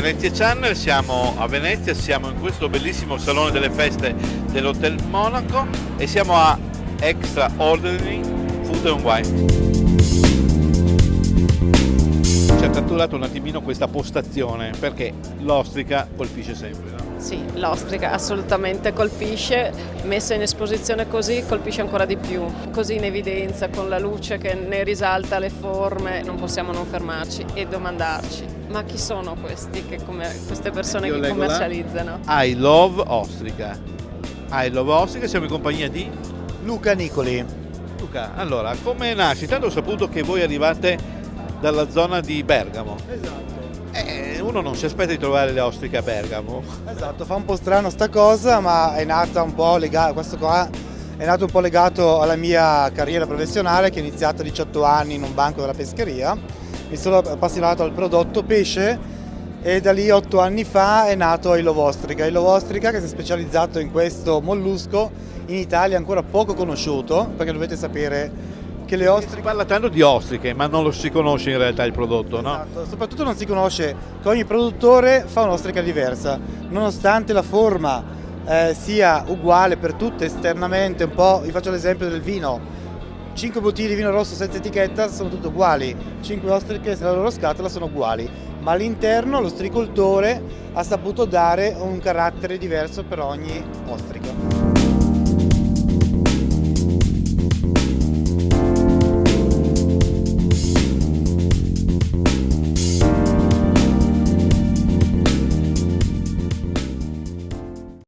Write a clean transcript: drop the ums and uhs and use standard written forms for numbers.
Venezia Channel, siamo a Venezia, siamo in questo bellissimo salone delle feste dell'Hotel Monaco e siamo a Extraordinary Food and Wine. Ci ha catturato un attimino questa postazione perché l'ostrica colpisce sempre, no? Sì, l'ostrica assolutamente colpisce, messa in esposizione così colpisce ancora di più, così in evidenza con la luce che ne risalta le forme, non possiamo non fermarci e domandarci: ma chi sono questi queste persone Io che leggo là, commercializzano? I Love Ostrica. I Love Ostrica, siamo in compagnia di Luca Nicoli. Luca. Allora, come nasce? Intanto ho saputo che voi arrivate dalla zona di Bergamo. Esatto. Uno non si aspetta di trovare le ostriche a Bergamo. Esatto, fa un po' strano sta cosa, ma è nata un po' questo qua è nato un po' legato alla mia carriera professionale che è iniziata a 18 anni in un banco della pescheria. Mi sono appassionato al prodotto pesce e da lì 8 anni fa è nato I Love Ostrica. I Love Ostrica che si è specializzato in questo mollusco in Italia ancora poco conosciuto, perché dovete sapere che le Si ostriche... parla tanto di ostriche, ma non lo si conosce in realtà il prodotto, no? Esatto, soprattutto non si conosce che ogni produttore fa un'ostrica diversa, nonostante la forma sia uguale per tutte esternamente, un po', vi faccio l'esempio del vino, 5 bottiglie di vino rosso senza etichetta sono tutte uguali, 5 ostriche nella loro scatola sono uguali, ma all'interno l'ostricoltore ha saputo dare un carattere diverso per ogni ostrica.